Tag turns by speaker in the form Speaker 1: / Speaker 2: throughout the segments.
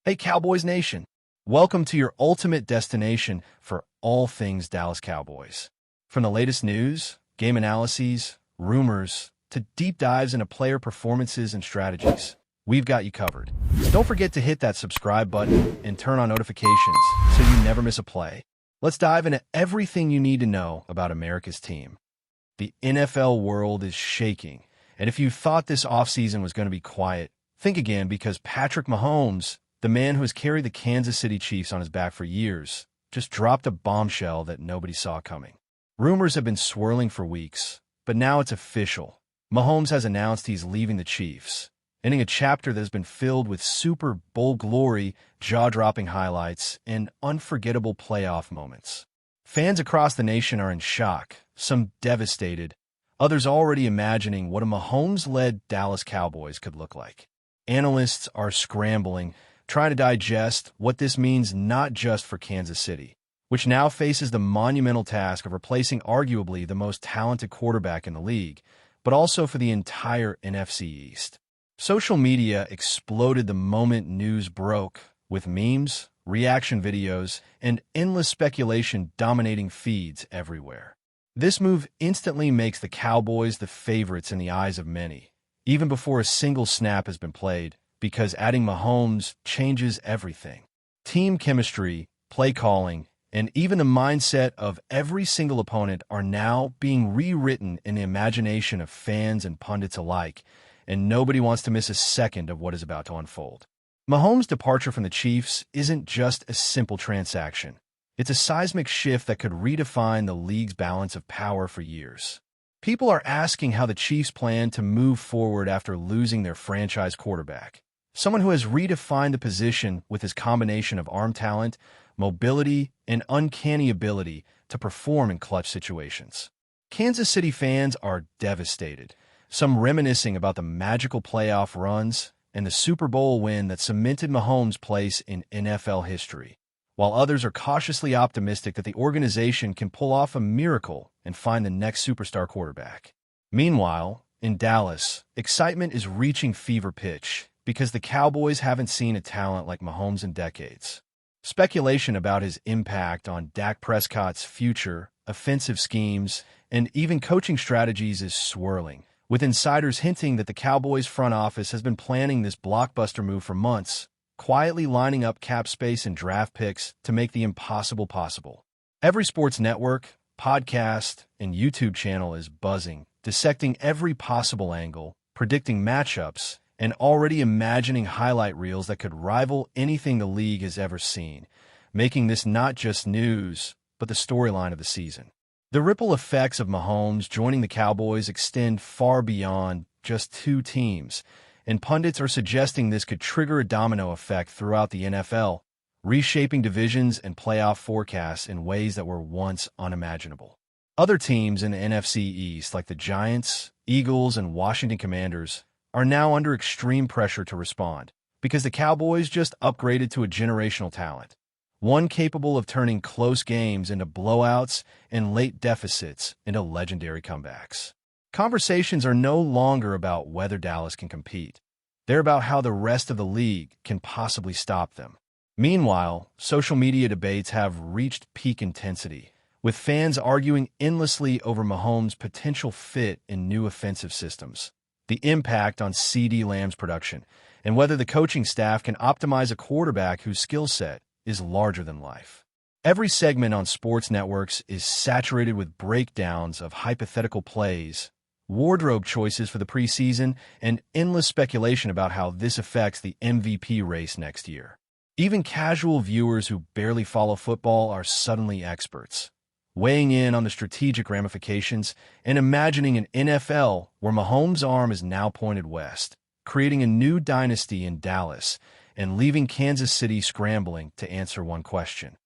Speaker 1: Hey, Cowboys Nation. Welcome to your ultimate destination for all things Dallas Cowboys. From the latest news, game analyses, rumors, to deep dives into player performances and strategies, we've got you covered. Don't forget to hit that subscribe button and turn on notifications so you never miss a play. Let's dive into everything you need to know about America's team. The NFL world is shaking, and if you thought this offseason was going to be quiet, think again, because Patrick Mahomes, the man who has carried the Kansas City Chiefs on his back for years, just dropped a bombshell that nobody saw coming. Rumors have been swirling for weeks, but now it's official. Mahomes has announced he's leaving the Chiefs, ending a chapter that has been filled with Super Bowl glory, jaw-dropping highlights, and unforgettable playoff moments. Fans across the nation are in shock, some devastated, others already imagining what a Mahomes-led Dallas Cowboys could look like. Analysts are scrambling, trying to digest what this means not just for Kansas City, which now faces the monumental task of replacing arguably the most talented quarterback in the league, but also for the entire NFC East. Social media exploded the moment news broke, with memes, reaction videos, and endless speculation dominating feeds everywhere. This move instantly makes the Cowboys the favorites in the eyes of many, even before a single snap has been played, because adding Mahomes changes everything. Team chemistry, play calling, and even the mindset of every single opponent are now being rewritten in the imagination of fans and pundits alike, and nobody wants to miss a second of what is about to unfold. Mahomes' departure from the Chiefs isn't just a simple transaction. It's a seismic shift that could redefine the league's balance of power for years. People are asking how the Chiefs plan to move forward after losing their franchise quarterback, someone who has redefined the position with his combination of arm talent, mobility, and uncanny ability to perform in clutch situations. Kansas City fans are devastated, some reminiscing about the magical playoff runs and the Super Bowl win that cemented Mahomes' place in NFL history, while others are cautiously optimistic that the organization can pull off a miracle and find the next superstar quarterback. Meanwhile, in Dallas, excitement is reaching fever pitch because the Cowboys haven't seen a talent like Mahomes in decades. Speculation about his impact on Dak Prescott's future, offensive schemes, and even coaching strategies is swirling, with insiders hinting that the Cowboys front office has been planning this blockbuster move for months, quietly lining up cap space and draft picks to make the impossible possible. Every sports network, podcast, and YouTube channel is buzzing, dissecting every possible angle, predicting matchups, and already imagining highlight reels that could rival anything the league has ever seen, making this not just news, but the storyline of the season. The ripple effects of Mahomes joining the Cowboys extend far beyond just two teams, and pundits are suggesting this could trigger a domino effect throughout the NFL, reshaping divisions and playoff forecasts in ways that were once unimaginable. Other teams in the NFC East, like the Giants, Eagles, and Washington Commanders, are now under extreme pressure to respond, because the Cowboys just upgraded to a generational talent, one capable of turning close games into blowouts and late deficits into legendary comebacks. Conversations are no longer about whether Dallas can compete. They're about how the rest of the league can possibly stop them. Meanwhile, social media debates have reached peak intensity, with fans arguing endlessly over Mahomes' potential fit in new offensive systems, the impact on CeeDee Lamb's production, and whether the coaching staff can optimize a quarterback whose skill set is larger than life. Every segment on sports networks is saturated with breakdowns of hypothetical plays, wardrobe choices for the preseason, and endless speculation about how this affects the MVP race next year. Even casual viewers who barely follow football are suddenly experts, weighing in on the strategic ramifications and imagining an NFL where Mahomes' arm is now pointed west, creating a new dynasty in Dallas and leaving Kansas City scrambling to answer one question: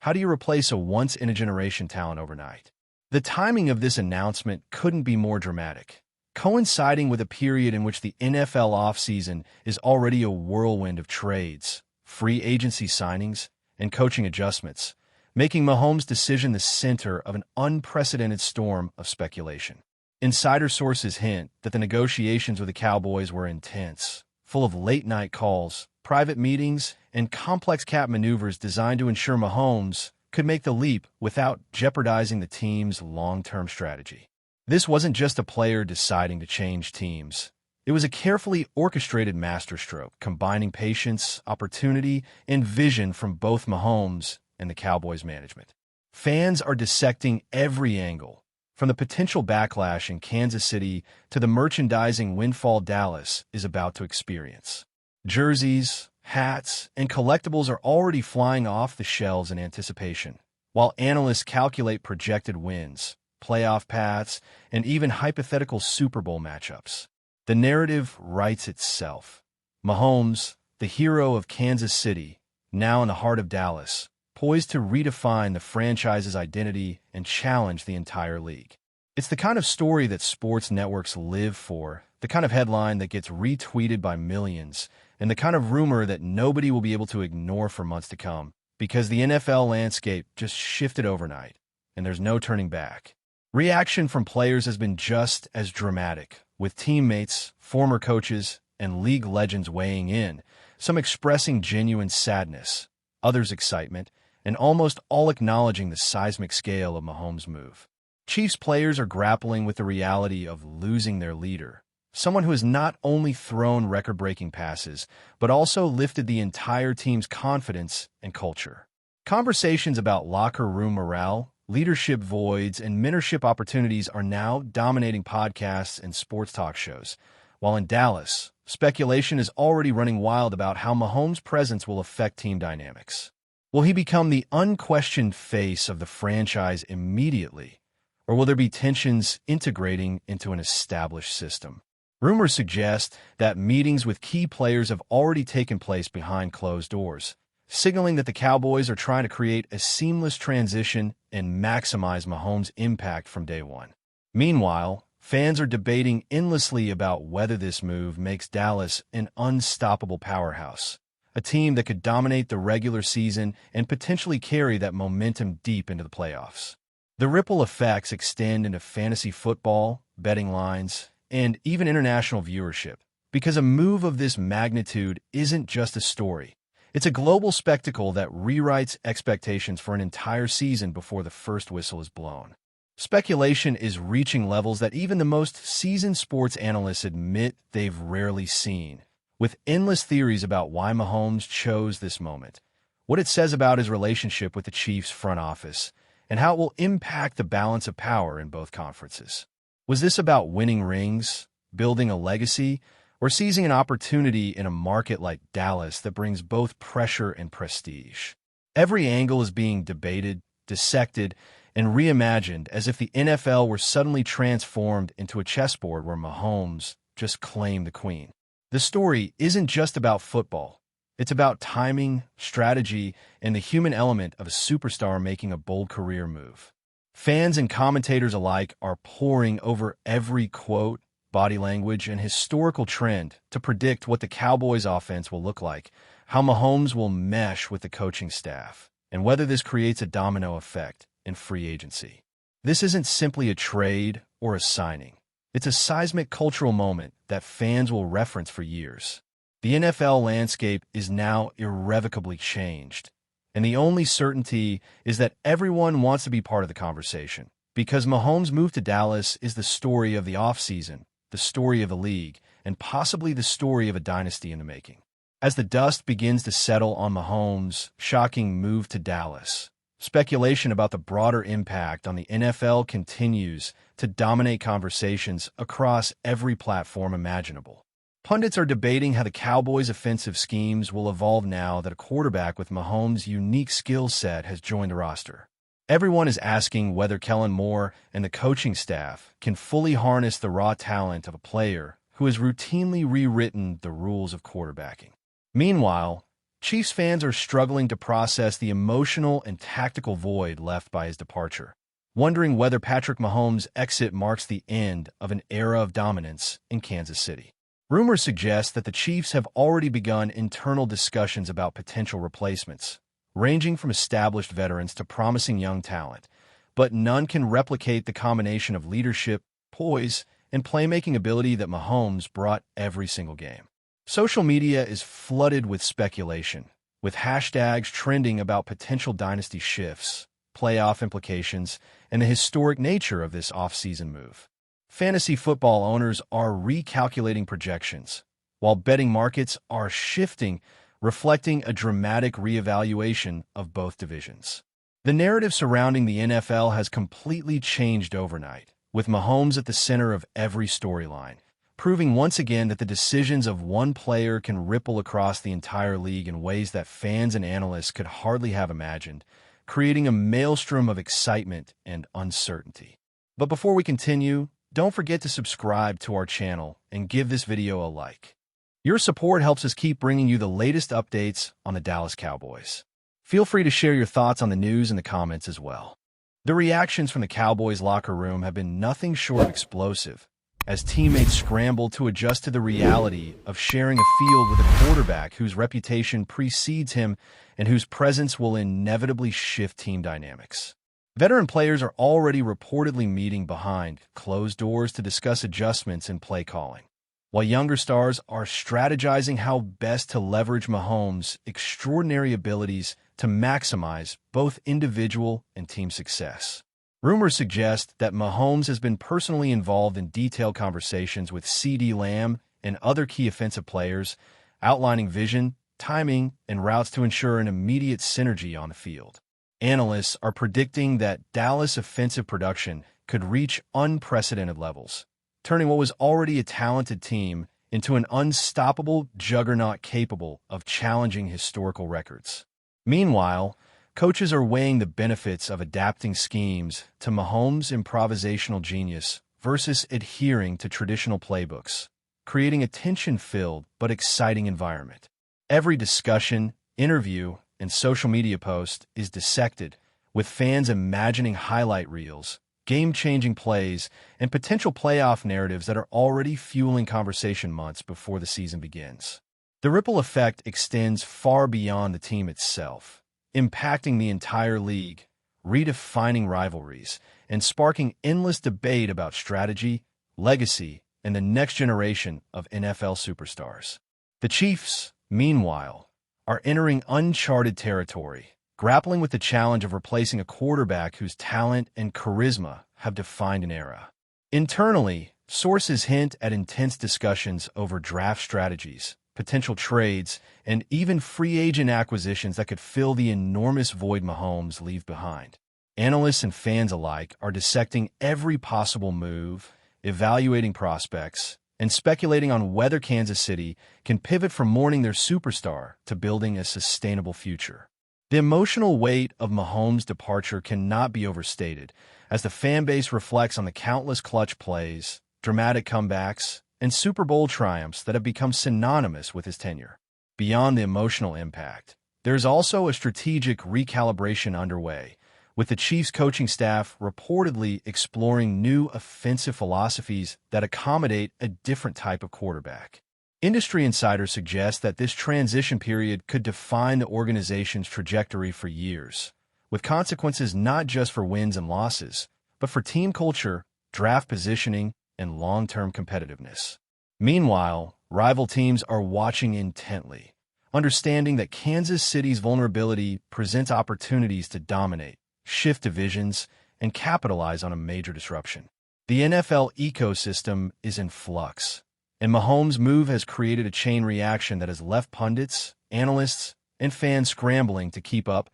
Speaker 1: how do you replace a once-in-a-generation talent overnight? The timing of this announcement couldn't be more dramatic, coinciding with a period in which the NFL offseason is already a whirlwind of trades, free agency signings, and coaching adjustments, making Mahomes' decision the center of an unprecedented storm of speculation. Insider sources hint that the negotiations with the Cowboys were intense, full of late-night calls, private meetings, and complex cap maneuvers designed to ensure Mahomes could make the leap without jeopardizing the team's long-term strategy. This wasn't just a player deciding to change teams. It was a carefully orchestrated masterstroke, combining patience, opportunity, and vision from both Mahomes and the Cowboys management. Fans are dissecting every angle, from the potential backlash in Kansas City to the merchandising windfall Dallas is about to experience. Jerseys, hats, and collectibles are already flying off the shelves in anticipation, while analysts calculate projected wins, playoff paths, and even hypothetical Super Bowl matchups. The narrative writes itself. Mahomes, the hero of Kansas City, now in the heart of Dallas, poised to redefine the franchise's identity and challenge the entire league. It's the kind of story that sports networks live for, the kind of headline that gets retweeted by millions, and the kind of rumor that nobody will be able to ignore for months to come, because the NFL landscape just shifted overnight, and there's no turning back. Reaction from players has been just as dramatic, with teammates, former coaches, and league legends weighing in, some expressing genuine sadness, others excitement, and almost all acknowledging the seismic scale of Mahomes' move. Chiefs players are grappling with the reality of losing their leader, someone who has not only thrown record-breaking passes, but also lifted the entire team's confidence and culture. Conversations about locker room morale, leadership voids, and mentorship opportunities are now dominating podcasts and sports talk shows, while in Dallas, speculation is already running wild about how Mahomes' presence will affect team dynamics. Will he become the unquestioned face of the franchise immediately, or will there be tensions integrating into an established system? Rumors suggest that meetings with key players have already taken place behind closed doors, signaling that the Cowboys are trying to create a seamless transition and maximize Mahomes' impact from day one. Meanwhile, fans are debating endlessly about whether this move makes Dallas an unstoppable powerhouse, a team that could dominate the regular season and potentially carry that momentum deep into the playoffs. The ripple effects extend into fantasy football, betting lines, and even international viewership, because a move of this magnitude isn't just a story. It's a global spectacle that rewrites expectations for an entire season before the first whistle is blown. Speculation is reaching levels that even the most seasoned sports analysts admit they've rarely seen, with endless theories about why Mahomes chose this moment, what it says about his relationship with the Chiefs' front office, and how it will impact the balance of power in both conferences. Was this about winning rings, building a legacy, or seizing an opportunity in a market like Dallas that brings both pressure and prestige? Every angle is being debated, dissected, and reimagined as if the NFL were suddenly transformed into a chessboard where Mahomes just claimed the queen. The story isn't just about football. It's about timing, strategy, and the human element of a superstar making a bold career move. Fans and commentators alike are poring over every quote, body language, and historical trend to predict what the Cowboys' offense will look like, how Mahomes will mesh with the coaching staff, and whether this creates a domino effect in free agency. This isn't simply a trade or a signing. It's a seismic cultural moment that fans will reference for years. The NFL landscape is now irrevocably changed, and the only certainty is that everyone wants to be part of the conversation, because Mahomes' move to Dallas is the story of the offseason, the story of the league, and possibly the story of a dynasty in the making. As the dust begins to settle on Mahomes' shocking move to Dallas, speculation about the broader impact on the NFL continues to dominate conversations across every platform imaginable. Pundits are debating how the Cowboys' offensive schemes will evolve now that a quarterback with Mahomes' unique skill set has joined the roster. Everyone is asking whether Kellen Moore and the coaching staff can fully harness the raw talent of a player who has routinely rewritten the rules of quarterbacking. Meanwhile, Chiefs fans are struggling to process the emotional and tactical void left by his departure, wondering whether Patrick Mahomes' exit marks the end of an era of dominance in Kansas City. Rumors suggest that the Chiefs have already begun internal discussions about potential replacements, ranging from established veterans to promising young talent, but none can replicate the combination of leadership, poise, and playmaking ability that Mahomes brought every single game. Social media is flooded with speculation, with hashtags trending about potential dynasty shifts, playoff implications, and the historic nature of this offseason move. Fantasy football owners are recalculating projections, while betting markets are shifting, reflecting a dramatic reevaluation of both divisions. The narrative surrounding the NFL has completely changed overnight, with Mahomes at the center of every storyline, proving once again that the decisions of one player can ripple across the entire league in ways that fans and analysts could hardly have imagined, creating a maelstrom of excitement and uncertainty. But before we continue, don't forget to subscribe to our channel and give this video a like. Your support helps us keep bringing you the latest updates on the Dallas Cowboys. Feel free to share your thoughts on the news in the comments as well. The reactions from the Cowboys locker room have been nothing short of explosive, as teammates scramble to adjust to the reality of sharing a field with a quarterback whose reputation precedes him and whose presence will inevitably shift team dynamics. Veteran players are already reportedly meeting behind closed doors to discuss adjustments in play calling, while younger stars are strategizing how best to leverage Mahomes' extraordinary abilities to maximize both individual and team success. Rumors suggest that Mahomes has been personally involved in detailed conversations with CeeDee Lamb and other key offensive players, outlining vision, timing, and routes to ensure an immediate synergy on the field. Analysts are predicting that Dallas offensive production could reach unprecedented levels, turning what was already a talented team into an unstoppable juggernaut capable of challenging historical records. Meanwhile, coaches are weighing the benefits of adapting schemes to Mahomes' improvisational genius versus adhering to traditional playbooks, creating a tension-filled but exciting environment. Every discussion, interview, and social media post is dissected, with fans imagining highlight reels, game-changing plays, and potential playoff narratives that are already fueling conversation months before the season begins. The ripple effect extends far beyond the team itself, impacting the entire league, redefining rivalries, and sparking endless debate about strategy, legacy, and the next generation of NFL superstars. The Chiefs, meanwhile, are entering uncharted territory, grappling with the challenge of replacing a quarterback whose talent and charisma have defined an era. Internally, sources hint at intense discussions over draft strategies, potential trades, and even free agent acquisitions that could fill the enormous void Mahomes leaves behind. Analysts and fans alike are dissecting every possible move, evaluating prospects, and speculating on whether Kansas City can pivot from mourning their superstar to building a sustainable future. The emotional weight of Mahomes' departure cannot be overstated, as the fan base reflects on the countless clutch plays, dramatic comebacks, and Super Bowl triumphs that have become synonymous with his tenure. Beyond the emotional impact, there is also a strategic recalibration underway, with the Chiefs coaching staff reportedly exploring new offensive philosophies that accommodate a different type of quarterback. Industry insiders suggest that this transition period could define the organization's trajectory for years, with consequences not just for wins and losses, but for team culture, draft positioning, and long-term competitiveness. Meanwhile, rival teams are watching intently, understanding that Kansas City's vulnerability presents opportunities to dominate, shift divisions, and capitalize on a major disruption. The NFL ecosystem is in flux, and Mahomes' move has created a chain reaction that has left pundits, analysts, and fans scrambling to keep up,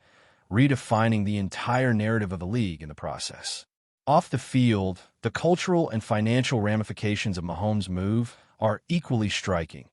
Speaker 1: redefining the entire narrative of the league in the process. Off the field, the cultural and financial ramifications of Mahomes' move are equally striking,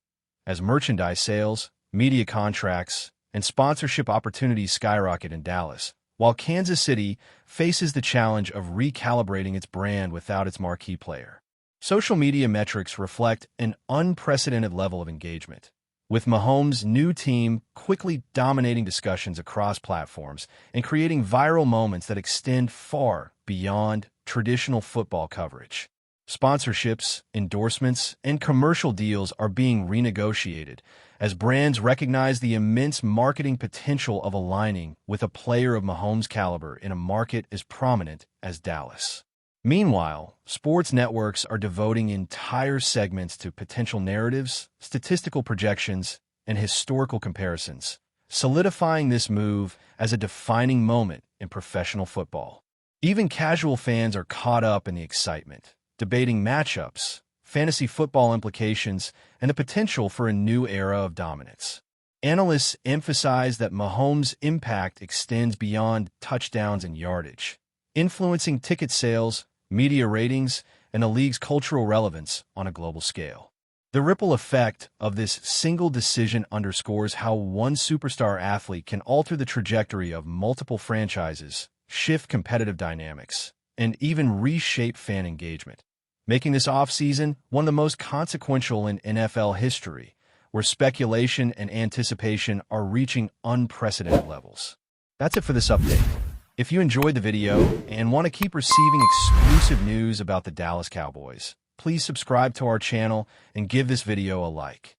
Speaker 1: as merchandise sales, media contracts, and sponsorship opportunities skyrocket in Dallas, while Kansas City faces the challenge of recalibrating its brand without its marquee player. Social media metrics reflect an unprecedented level of engagement, with Mahomes' new team quickly dominating discussions across platforms and creating viral moments that extend far beyond traditional football coverage. Sponsorships, endorsements, and commercial deals are being renegotiated as brands recognize the immense marketing potential of aligning with a player of Mahomes' caliber in a market as prominent as Dallas. Meanwhile, sports networks are devoting entire segments to potential narratives, statistical projections, and historical comparisons, solidifying this move as a defining moment in professional football. Even casual fans are caught up in the excitement, debating matchups, fantasy football implications, and the potential for a new era of dominance. Analysts emphasize that Mahomes' impact extends beyond touchdowns and yardage, influencing ticket sales, media ratings, and the league's cultural relevance on a global scale. The ripple effect of this single decision underscores how one superstar athlete can alter the trajectory of multiple franchises, shift competitive dynamics, and even reshape fan engagement, making this offseason one of the most consequential in NFL history, where speculation and anticipation are reaching unprecedented levels. That's it for this update. If you enjoyed the video and want to keep receiving exclusive news about the Dallas Cowboys, please subscribe to our channel and give this video a like.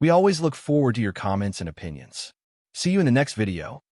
Speaker 1: We always look forward to your comments and opinions. See you in the next video.